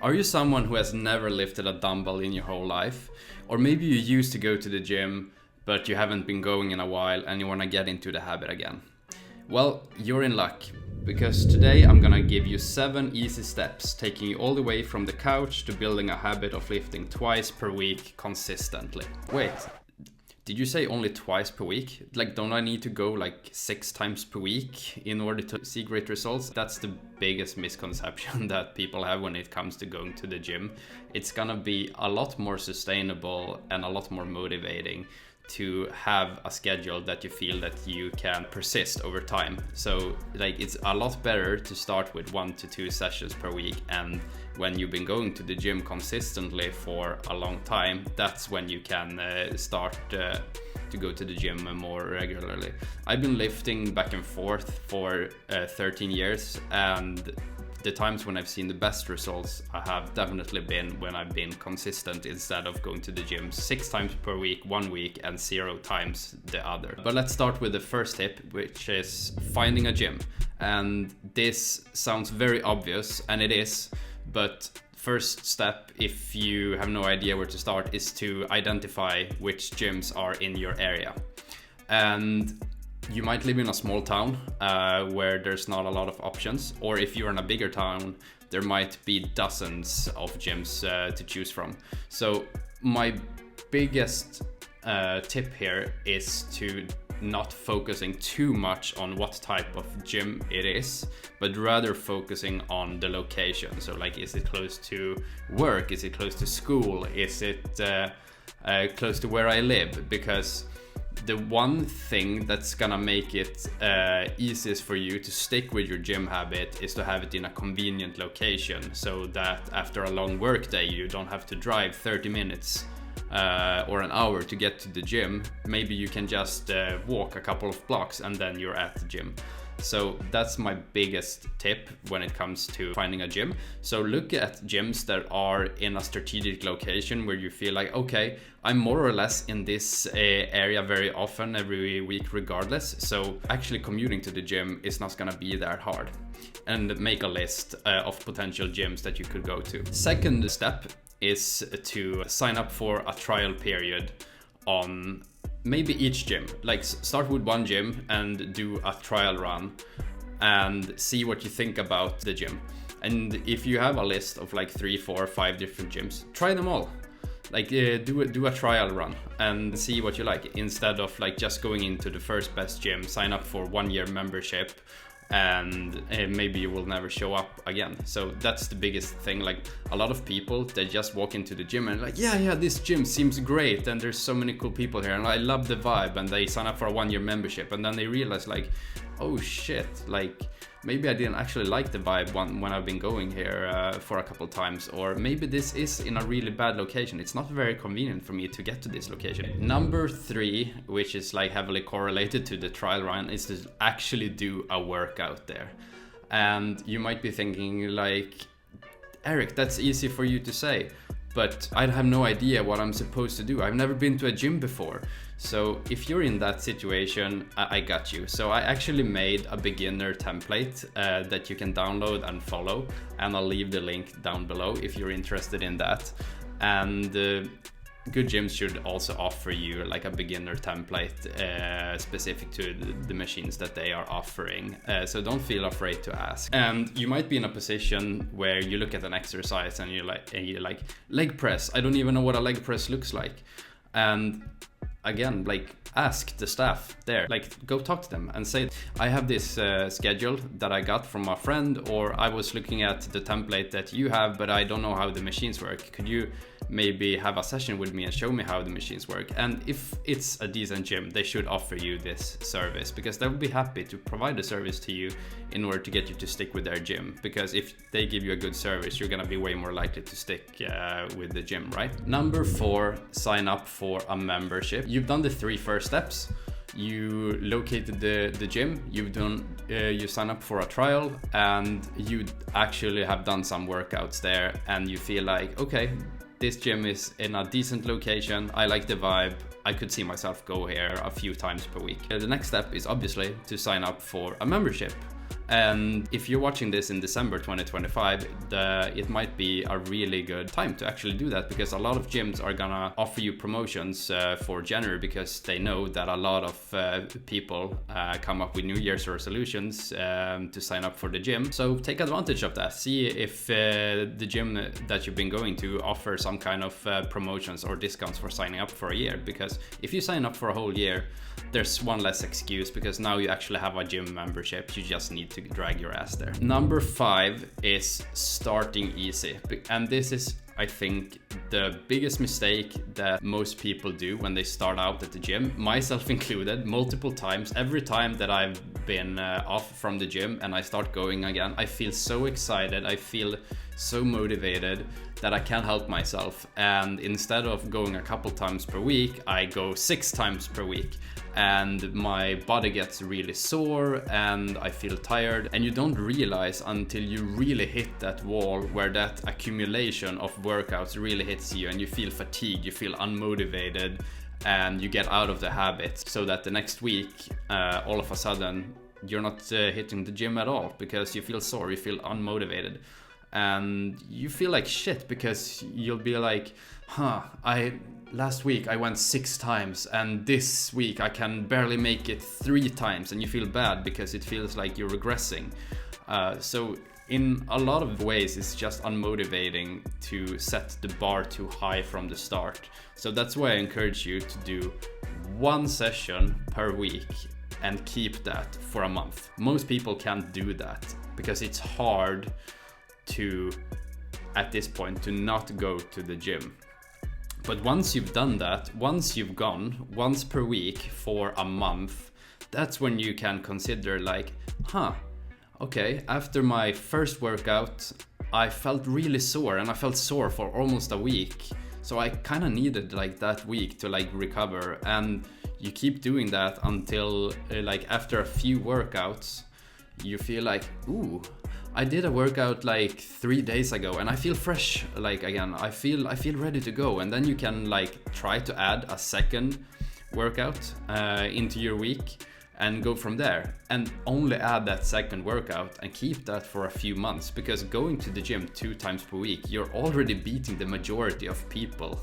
Are you someone who has never lifted a dumbbell in your whole life? Or maybe you used to go to the gym, but you haven't been going in a while and you want to get into the habit again? Well, you're in luck, because today I'm gonna give you 7 easy steps taking you all the way from the couch to building a habit of lifting twice per week consistently. Wait, did you say only twice per week? Like, don't I need to go like 6 times per week in order to see great results? That's the biggest misconception that people have when it comes to going to the gym. It's gonna be a lot more sustainable and a lot more motivating to have a schedule that you feel that you can persist over time. So like, it's a lot better to start with 1 to 2 sessions per week, and when you've been going to the gym consistently for a long time, that's when you can start to go to the gym more regularly. I've been lifting back and forth for 13 years, and the times when I've seen the best results I have definitely been when I've been consistent instead of going to the gym 6 times per week, 1 week, and 0 times the other. But let's start with the first tip, which is finding a gym. And this sounds very obvious, and it is, but first step, if you have no idea where to start, is to identify which gyms are in your area. And you might live in a small town where there's not a lot of options, or if you're in a bigger town, there might be dozens of gyms to choose from. So my biggest tip here is to not focusing too much on what type of gym it is, but rather focusing on the location. So like, is it close to work? Is it close to school? Is it close to where I live? Because the one thing that's gonna make it easiest for you to stick with your gym habit is to have it in a convenient location, so that after a long work day you don't have to drive 30 minutes or an hour to get to the gym. Maybe you can just walk a couple of blocks and then you're at the gym. So that's my biggest tip when it comes to finding a gym. So look at gyms that are in a strategic location where you feel like, okay, I'm more or less in this area very often, every week regardless. So actually commuting to the gym is not gonna be that hard. And make a list of potential gyms that you could go to. Second step is to sign up for a trial period on maybe each gym. Like, start with one gym and do a trial run and see what you think about the gym. And if you have a list of like 3, 4, 5 different gyms, try them all. Like, do a trial run and see what you like, instead of like just going into the first best gym, sign up for 1-year membership, and maybe you will never show up again. So that's the biggest thing. Like, a lot of people, they just walk into the gym and like, yeah, this gym seems great and there's so many cool people here and I love the vibe, and they sign up for a 1-year membership, and then they realize like, oh shit, like maybe I didn't actually like the vibe when I've been going here for a couple times, or maybe this is in a really bad location. It's not very convenient for me to get to this location. Number 3, which is like heavily correlated to the trial run, is to actually do a workout there. And you might be thinking like, Eric, that's easy for you to say, but I have no idea what I'm supposed to do. I've never been to a gym before. So if you're in that situation, I got you. So I actually made a beginner template that you can download and follow, and I'll leave the link down below if you're interested in that. And good gyms should also offer you like a beginner template specific to the machines that they are offering. So don't feel afraid to ask. And you might be in a position where you look at an exercise and you're like leg press. I don't even know what a leg press looks like. And again, like, ask the staff there, like, go talk to them and say, I have this schedule that I got from a friend, or I was looking at the template that you have, but I don't know how the machines work. Could you maybe have a session with me and show me how the machines work? And if it's a decent gym, they should offer you this service, because they will be happy to provide the service to you in order to get you to stick with their gym. Because if they give you a good service, you're gonna be way more likely to stick with the gym, right? Number 4, sign up for a membership. You've done the 3 first steps. You located the gym, you sign up for a trial, and you actually have done some workouts there, and you feel like, okay, this gym is in a decent location, I like the vibe, I could see myself go here a few times per week. The next step is obviously to sign up for a membership. And if you're watching this in December 2025, it might be a really good time to actually do that, because a lot of gyms are gonna offer you promotions for January, because they know that a lot of people come up with New Year's resolutions to sign up for the gym. So take advantage of that. See if the gym that you've been going to offer some kind of promotions or discounts for signing up for a year, because if you sign up for a whole year, there's one less excuse, because now you actually have a gym membership. You just need to drag your ass there. Number 5 is starting easy. And this is, I think, the biggest mistake that most people do when they start out at the gym, myself included, multiple times. Every time that I've been off from the gym and I start going again, I feel so excited, I feel so motivated that I can't help myself. And instead of going a couple times per week, I go 6 times per week. And my body gets really sore and I feel tired, and you don't realize until you really hit that wall where that accumulation of workouts really hits you and you feel fatigued, you feel unmotivated, and you get out of the habit, so that the next week all of a sudden you're not hitting the gym at all because you feel sore, you feel unmotivated, and you feel like shit, because you'll be like, last week I went 6 times and this week I can barely make it 3 times, and you feel bad because it feels like you're regressing. So in a lot of ways it's just unmotivating to set the bar too high from the start. So that's why I encourage you to do 1 session per week and keep that for a month. Most people can't do that because it's hard to, at this point, to not go to the gym. But once you've done that, once you've gone once per week for a month, that's when you can consider like, okay, after my first workout, I felt really sore, and I felt sore for almost a week. So I kind of needed like that week to like recover, and you keep doing that until like after a few workouts, you feel like, ooh, I did a workout like 3 days ago and I feel fresh, like again, I feel ready to go. And then you can like try to add a second workout into your week and go from there, and only add that second workout and keep that for a few months, because going to the gym 2 times per week, you're already beating the majority of people.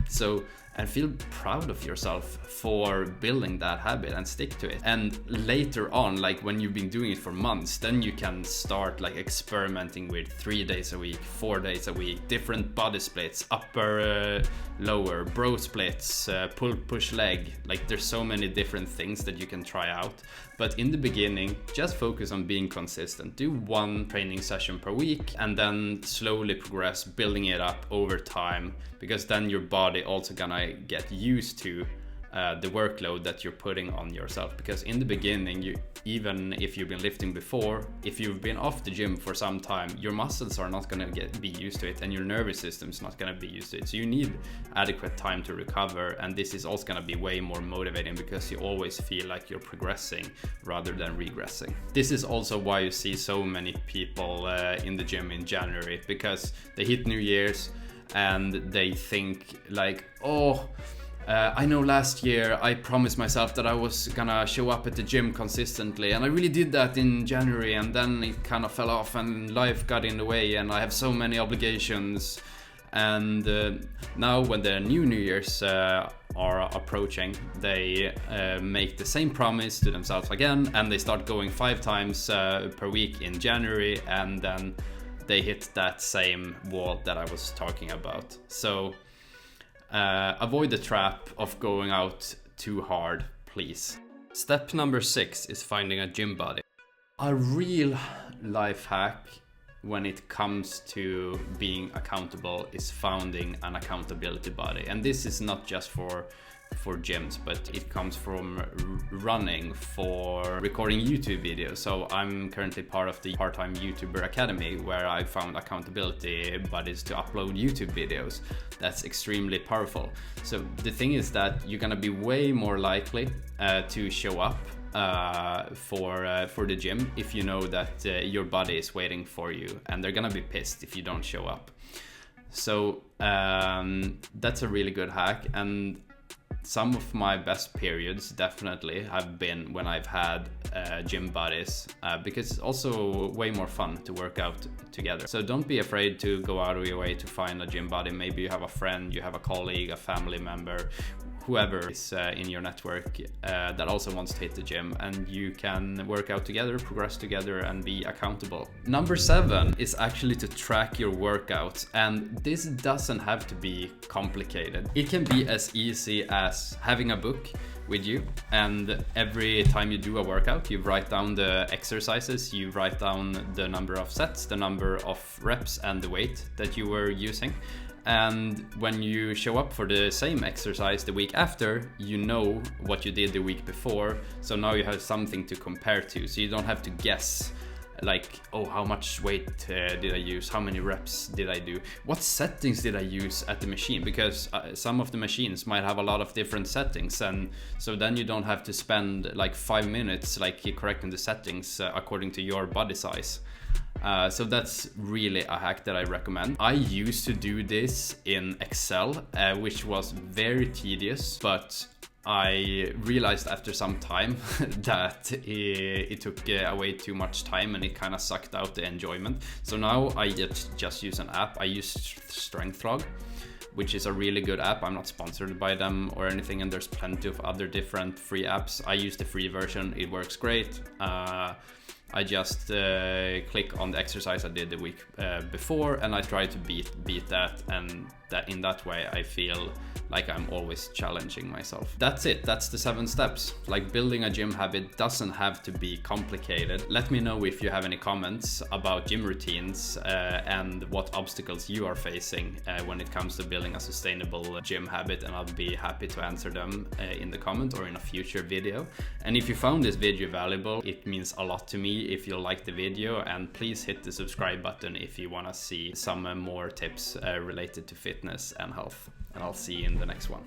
So, and feel proud of yourself for building that habit and stick to it. And later on, like when you've been doing it for months, then you can start like experimenting with 3 days a week, 4 days a week, different body splits, upper, lower, bro splits, pull, push, leg. Like there's so many different things that you can try out. But in the beginning, just focus on being consistent. Do 1 training session per week and then slowly progress, building it up over time, because then your body also gonna get used to the workload that you're putting on yourself. Because in the beginning, even if you've been lifting before, if you've been off the gym for some time, your muscles are not gonna be used to it, and your nervous system is not gonna be used to it. So you need adequate time to recover, and this is also gonna be way more motivating because you always feel like you're progressing rather than regressing. This is also why you see so many people in the gym in January, because they hit New Year's and they think like, I know last year I promised myself that I was gonna show up at the gym consistently, and I really did that in January, and then it kind of fell off and life got in the way and I have so many obligations. And now when the New Year's are approaching, they make the same promise to themselves again, and they start going 5 times per week in January, and then they hit that same wall that I was talking about. So avoid the trap of going out too hard, please. Step number 6 is finding a gym buddy. A real life hack when it comes to being accountable is finding an accountability buddy. And this is not just for gyms, but it comes from running, for recording YouTube videos. So I'm currently part of the Part-Time YouTuber Academy, where I found accountability buddies to upload YouTube videos. That's extremely powerful. So the thing is that you're gonna be way more likely to show up for the gym if you know that your buddy is waiting for you, and they're gonna be pissed if you don't show up. So that's a really good hack. And Some of my best periods definitely have been when I've had gym buddies, because it's also way more fun to work out together. So don't be afraid to go out of your way to find a gym buddy. Maybe you have a friend, you have a colleague, a family member, whoever is in your network that also wants to hit the gym, and you can work out together, progress together, and be accountable. Number 7 is actually to track your workouts, and this doesn't have to be complicated. It can be as easy as having a book with you, and every time you do a workout, you write down the exercises, you write down the number of sets, the number of reps, and the weight that you were using. And when you show up for the same exercise the week after, you know what you did the week before, so now you have something to compare to, so you don't have to guess like, oh, how much weight did I use, how many reps did I do, what settings did I use at the machine, because some of the machines might have a lot of different settings, and so then you don't have to spend like 5 minutes like correcting the settings according to your body size. So that's really a hack that I recommend. I used to do this in Excel, which was very tedious, but I realized after some time that it took away too much time, and it kind of sucked out the enjoyment. So now I just use an app. I use StrengthLog, which is a really good app. I'm not sponsored by them or anything, and there's plenty of other different free apps. I use the free version, it works great. I just click on the exercise I did the week before, and I try to beat that, and that in that way I feel like I'm always challenging myself. That's it, that's the 7 steps. Like, building a gym habit doesn't have to be complicated. Let me know if you have any comments about gym routines and what obstacles you are facing when it comes to building a sustainable gym habit, and I'll be happy to answer them in the comment or in a future video. And if you found this video valuable, it means a lot to me if you like the video, and please hit the subscribe button if you want to see some more tips related to fitness and health. And I'll see you in the next one.